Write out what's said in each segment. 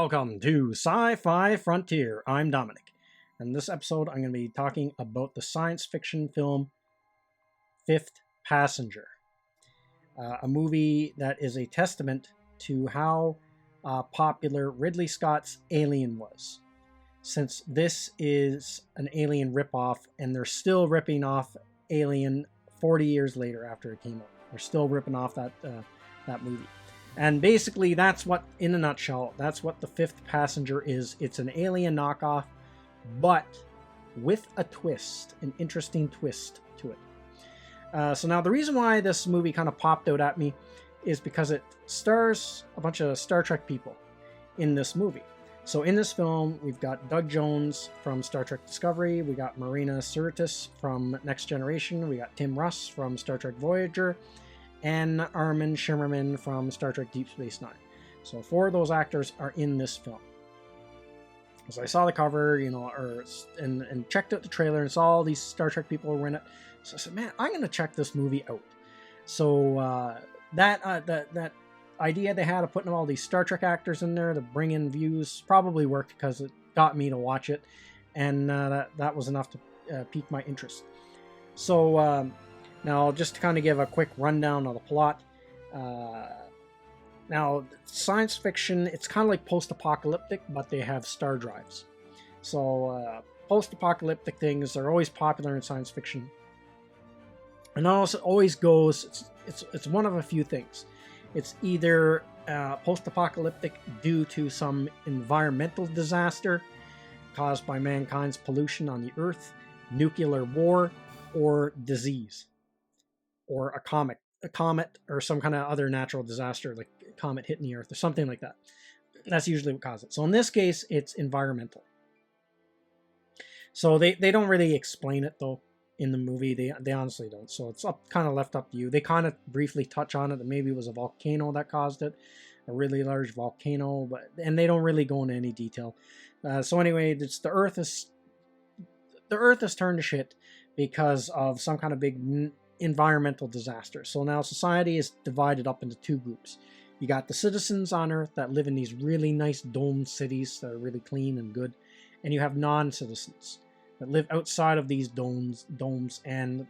Welcome to Sci-Fi Frontier. I'm Dominic. In this episode, I'm going to be talking about the science fiction film Fifth Passenger, a movie that is a testament to how popular Ridley Scott's Alien was. Since this is an Alien ripoff, and they're still ripping off Alien 40 years later after it came out. They're still ripping off that movie. And basically, that's what, in a nutshell, that's what The Fifth Passenger is. It's an Alien knockoff, but with a twist, an interesting twist to it. So now, the reason why this movie kind of popped out at me is because it stars a bunch of Star Trek people in this movie. So in this film, we've got Doug Jones from Star Trek Discovery, we got Marina Sirtis from Next Generation, we got Tim Russ from Star Trek Voyager, and Armin Shimmerman from Star Trek Deep Space Nine. So 4 of those actors are in this film. So I saw the cover, and checked out the trailer and saw all these Star Trek people were in it. So I said, man, I'm going to check this movie out. So that idea they had of putting all these Star Trek actors in there to bring in views probably worked because it got me to watch it. And that was enough to pique my interest. So now, just to kind of give a quick rundown of the plot. Now, science fiction, it's kind of like post-apocalyptic, but they have star drives. So, post-apocalyptic things are always popular in science fiction. And also, it always goes, it's one of a few things. It's either post-apocalyptic due to some environmental disaster caused by mankind's pollution on the Earth, nuclear war, or disease. Or a comet, or some kind of other natural disaster, like a comet hitting the Earth, or something like that. That's usually what causes it. So in this case, it's environmental. So they don't really explain it, though, in the movie. They honestly don't. So it's kind of left up to you. They kind of briefly touch on it, that maybe it was a volcano that caused it, a really large volcano, and they don't really go into any detail. So anyway, the Earth is turned to shit because of some kind of big environmental disaster. So now society is divided up into 2 groups. You got the citizens on Earth that live in these really nice domed cities that are really clean and good, and you have non-citizens that live outside of these domes and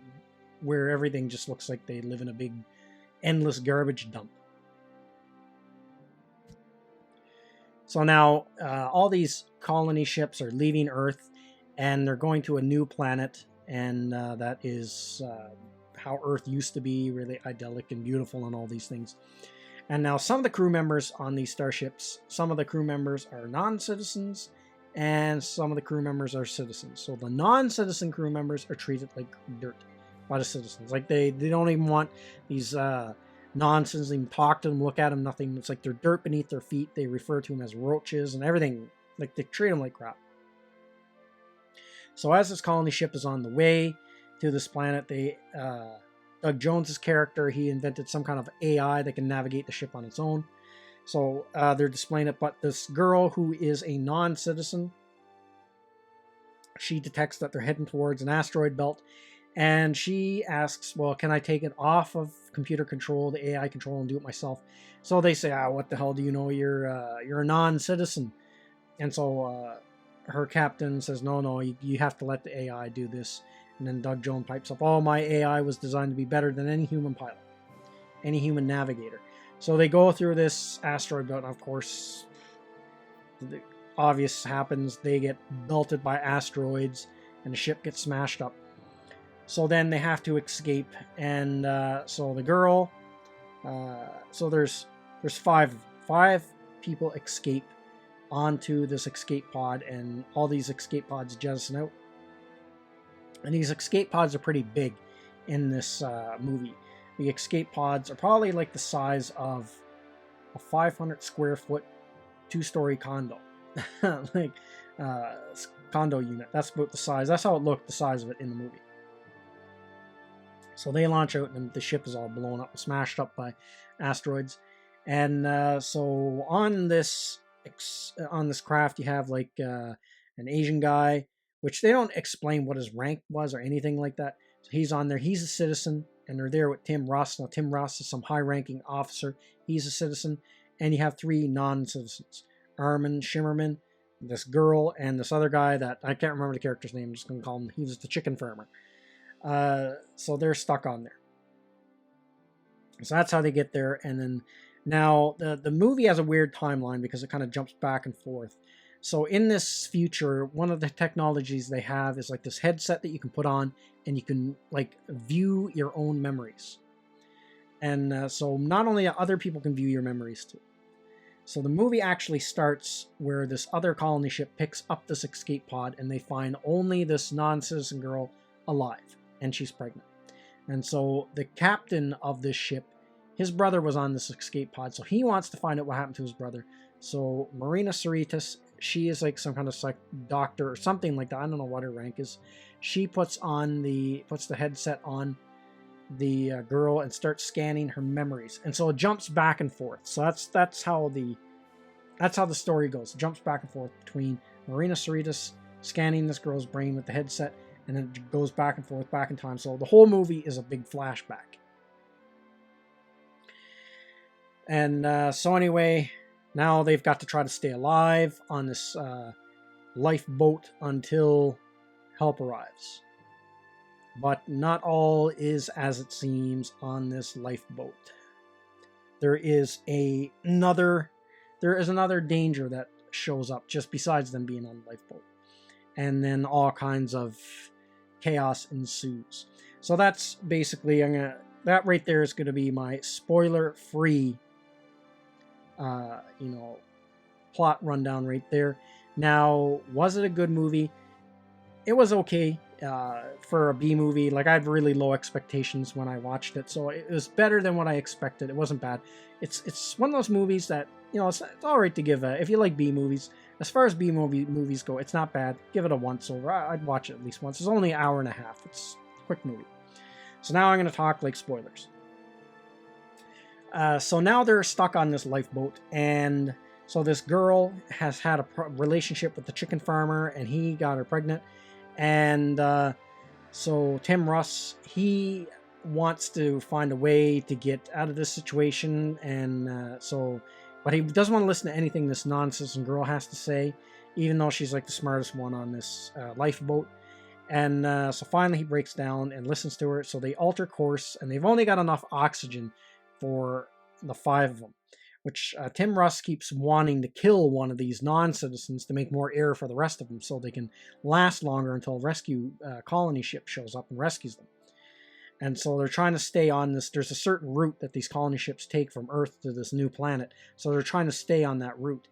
where everything just looks like they live in a big endless garbage dump. So now all these colony ships are leaving Earth and they're going to a new planet, and that is how Earth used to be, really idyllic and beautiful and all these things. And now some of the crew members on these starships, some of the crew members are non-citizens, and some of the crew members are citizens. So the non-citizen crew members are treated like dirt by the citizens. Like they don't even want these non-citizens even talk to them, look at them, nothing. It's like they're dirt beneath their feet. They refer to them as roaches and everything. Like they treat them like crap. So as this colony ship is on the way to this planet, Doug Jones's character, he invented some kind of AI that can navigate the ship on its own. So they're displaying it, but this girl who is a non-citizen, she detects that they're heading towards an asteroid belt, and she asks, well, can I take it off of computer control, the AI control, and do it myself? So they say, what the hell do you know, you're a non-citizen. And so her captain says, no, you have to let the AI do this. And then Doug Jones pipes up, my AI was designed to be better than any human pilot, any human navigator. So they go through this asteroid belt, and of course, the obvious happens. They get belted by asteroids, and the ship gets smashed up. So then they have to escape, and so the girl, so there's 5 people escape onto this escape pod, and all these escape pods jettison out. And these escape pods are pretty big in this movie. The escape pods are probably like the size of a 500 square foot 2-story condo. Like condo unit. That's about the size. That's how it looked, the size of it in the movie. So they launch out and the ship is all blown up and smashed up by asteroids. And so on this craft you have like an Asian guy, which they don't explain what his rank was or anything like that. So he's on there. He's a citizen, and they're there with Tim Russ. Now, Tim Russ is some high-ranking officer. He's a citizen. And you have 3 non-citizens. Armin Shimmerman, this girl, and this other guy that I can't remember the character's name. I'm just going to call him, he was the chicken farmer. So they're stuck on there. So that's how they get there. And then now the movie has a weird timeline because it kind of jumps back and forth. So in this future, one of the technologies they have is like this headset that you can put on and you can like view your own memories. And so not only other people can view your memories too. So the movie actually starts where this other colony ship picks up this escape pod and they find only this non-citizen girl alive, and she's pregnant. And so the captain of this ship, his brother was on this escape pod, so he wants to find out what happened to his brother. So Marina Sirtis, she is like some kind of doctor or something like that. I don't know what her rank is. She puts the headset on the girl and starts scanning her memories, and so it jumps back and forth. So that's how the story goes. It jumps back and forth between Marina Sirtis scanning this girl's brain with the headset, and then it goes back and forth, back in time. So the whole movie is a big flashback. And so anyway, now they've got to try to stay alive on this lifeboat until help arrives. But not all is as it seems on this lifeboat. There is another danger that shows up just besides them being on the lifeboat. And then all kinds of chaos ensues. So that's basically, that right there is going to be my spoiler-free plot rundown right there. Now, was it a good movie? It was okay. For a B movie, like I had really low expectations when I watched it, so it was better than what I expected. It wasn't bad. It's one of those movies that, it's all right to give if you like B movies. As far as B movies go, it's not bad. Give it a once over. I'd watch it at least once. It's only an hour and a half. It's a quick movie. So now I'm going to talk like spoilers. So now they're stuck on this lifeboat, and so this girl has had a relationship with the chicken farmer, and he got her pregnant. And so Tim Russ, he wants to find a way to get out of this situation, and but he doesn't want to listen to anything this non-citizen girl has to say, even though she's like the smartest one on this lifeboat. And so finally he breaks down and listens to her, so they alter course, and they've only got enough oxygen for the 5 of them, which Tim Russ keeps wanting to kill one of these non-citizens to make more air for the rest of them so they can last longer until a rescue colony ship shows up and rescues them. And so they're trying to stay on this. There's a certain route that these colony ships take from Earth to this new planet, so they're trying to stay on that route.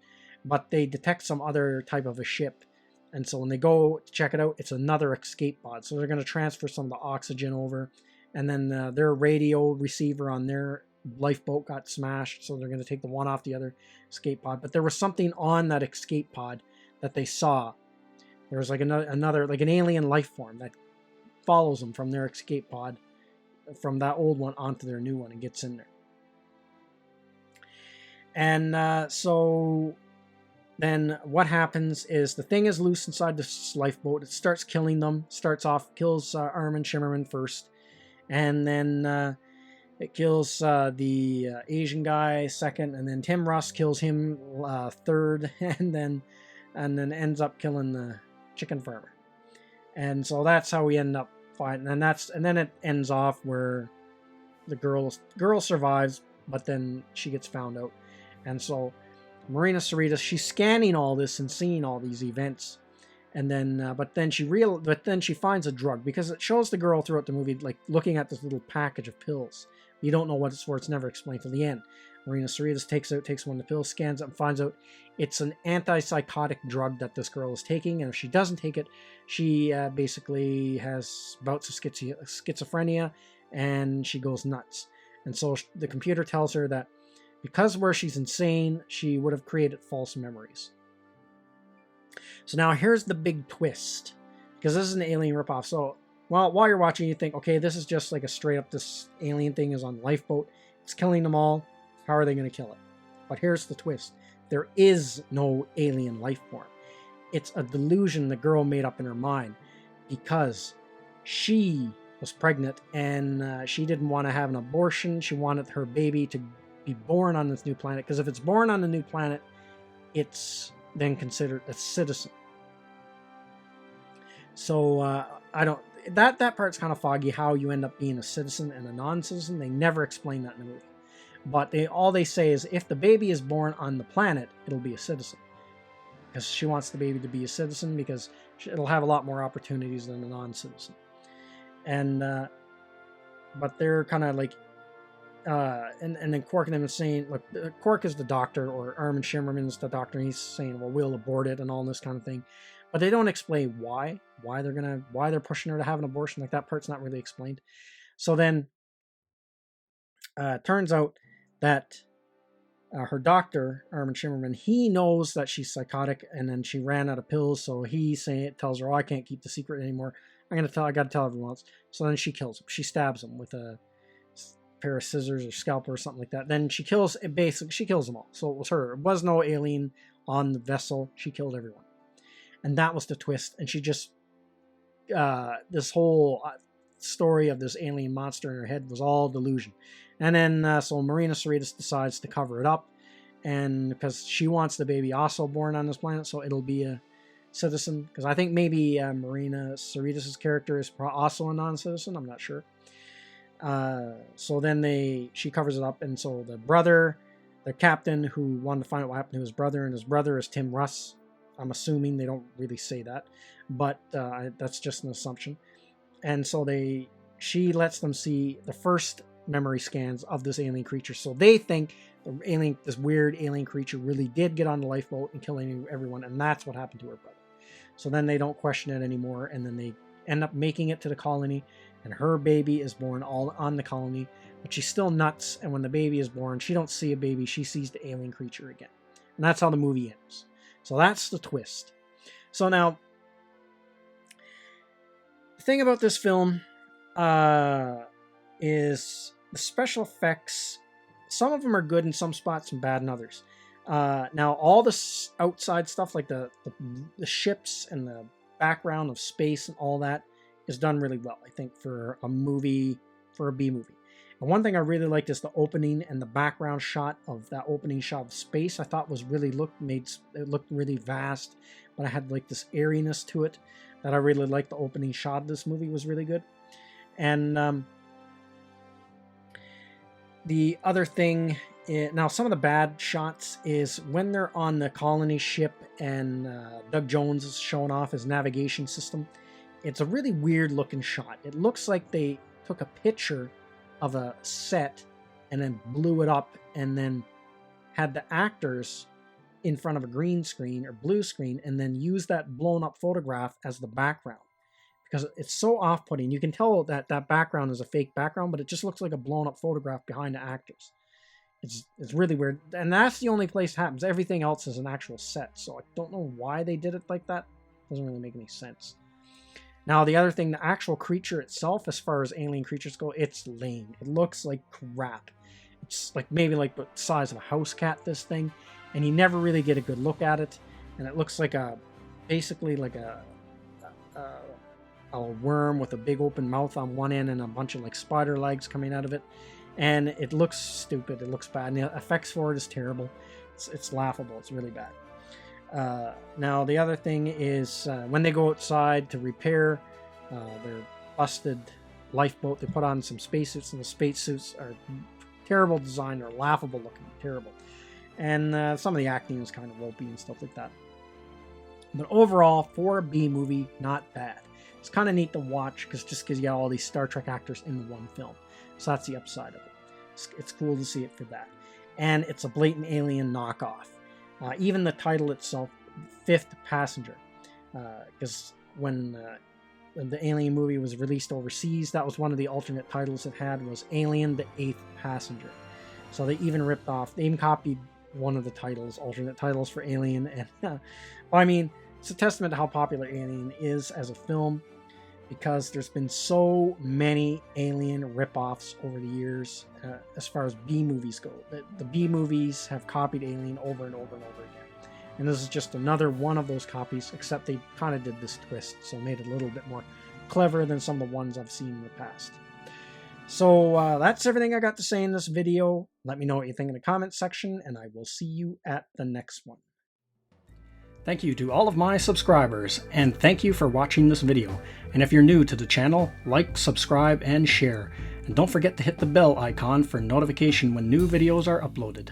But they detect some other type of a ship, and so when they go to check it out, it's another escape pod. So they're going to transfer some of the oxygen over, and then their radio receiver on their lifeboat got smashed, so they're going to take the one off the other escape pod. But there was something on that escape pod that they saw. There was like another like an alien life form that follows them from their escape pod, from that old one onto their new one, and gets in there. And so then what happens is the thing is loose inside this lifeboat. It starts killing them. Kills Armin Shimmerman first, and then it kills the Asian guy second, and then Tim Russ kills him third, and then ends up killing the chicken farmer. And so that's how we end up fighting. And then it ends off where the girl survives, but then she gets found out. And so Marina Sirtis, she's scanning all this and seeing all these events. And then, but then she finds a drug, because it shows the girl throughout the movie like looking at this little package of pills. You don't know what it's for. It's never explained till the end. Marina Sirtis takes one of the pills, scans it, and finds out it's an antipsychotic drug that this girl is taking. And if she doesn't take it, she basically has bouts of schizophrenia, and she goes nuts. And so the computer tells her that because where she's insane, she would have created false memories. So now here's the big twist, because this is an Alien ripoff. So while you're watching, you think, okay, this is just like a straight up, this alien thing is on the lifeboat. It's killing them all. How are they going to kill it? But here's the twist. There is no alien life form. It's a delusion the girl made up in her mind, because she was pregnant and she didn't want to have an abortion. She wanted her baby to be born on this new planet, because if it's born on a new planet, it's then considered a citizen. So I don't. That part's kind of foggy. How you end up being a citizen and a non-citizen, they never explain that in the movie. But all they say is if the baby is born on the planet, it'll be a citizen. Because she wants the baby to be a citizen because it'll have a lot more opportunities than a non-citizen. And but they're kind of like, and then Quark and them is saying, look, Quark is the doctor, or Armin Shimmerman's the doctor, and he's saying, well, we'll abort it and all this kind of thing. But they don't explain why they're pushing her to have an abortion. Like, that part's not really explained. So then, turns out that her doctor, Armin Shimmerman, he knows that she's psychotic, and then she ran out of pills. So he tells her, "Oh, I can't keep the secret anymore. I got to tell everyone else." So then she kills him. She stabs him with a pair of scissors or scalpel or something like that. Then she kills them all. So it was her. It was no alien on the vessel. She killed everyone, and that was the twist. And she just this whole story of this alien monster in her head was all delusion. And then so Marina Sirtis decides to cover it up, and because she wants the baby also born on this planet, so it'll be a citizen. Because I think maybe Marina Sirtis' character is also a non-citizen. I'm not sure. So then she covers it up, and so the brother, the captain who wanted to find out what happened to his brother, and his brother is Tim Russ. I'm assuming, they don't really say that, but that's just an assumption. And so she lets them see the first memory scans of this alien creature. So they think this weird alien creature really did get on the lifeboat and kill everyone, and that's what happened to her brother. So then they don't question it anymore, and then they end up making it to the colony, and her baby is born all on the colony, but she's still nuts. And when the baby is born, she don't see a baby, she sees the alien creature again. And that's how the movie ends. So that's the twist. So now, the thing about this film is the special effects. Some of them are good in some spots and bad in others. Now, all the outside stuff, like the ships and the background of space and all that, is done really well, I think, for a movie, for a B movie. And one thing I really liked is the opening and the background shot of that opening shot of space. I thought was it looked really vast, but I had like this airiness to it that I really liked. The opening shot of this movie was really good. And the other thing, now some of the bad shots is when they're on the colony ship and Doug Jones is showing off his navigation system. It's a really weird looking shot. It looks like they took a picture of a set and then blew it up and then had the actors in front of a green screen or blue screen and then used that blown up photograph as the background. Because it's so off-putting. You can tell that that background is a fake background, but it just looks like a blown-up photograph behind the actors. It's really weird. And that's the only place it happens. Everything else is an actual set. So I don't know why they did it like that. It doesn't really make any sense. Now, the other thing, the actual creature itself, as far as alien creatures go, it's lame. It looks like crap. It's like maybe like the size of a house cat, this thing. And you never really get a good look at it. And it looks like basically like a worm with a big open mouth on one end and a bunch of like spider legs coming out of it. And it looks stupid. It looks bad. And the effects for it is terrible. It's laughable. It's really bad. Now, the other thing is when they go outside to repair their busted lifeboat, they put on some spacesuits, and the spacesuits are terrible design. They're laughable looking. Terrible. And some of the acting is kind of ropey and stuff like that. But overall, for a B movie, not bad. It's kind of neat to watch just because you got all these Star Trek actors in one film. So that's the upside of it. It's cool to see it for that. And it's a blatant alien knockoff. Even the title itself, Fifth Passenger. Because when the Alien movie was released overseas, that was one of the alternate titles it had, was Alien the Eighth Passenger. So they even copied one of the titles, alternate titles for Alien. And well, I mean, it's a testament to how popular Alien is as a film, because there's been so many Alien ripoffs over the years as far as B movies go. The B movies have copied Alien over and over and over again. And this is just another one of those copies, except they kind of did this twist, so made it a little bit more clever than some of the ones I've seen in the past. So that's everything I got to say in this video. Let me know what you think in the comments section, and I will see you at the next one. Thank you to all of my subscribers, and thank you for watching this video. And if you're new to the channel, like, subscribe, and share. And don't forget to hit the bell icon for notification when new videos are uploaded.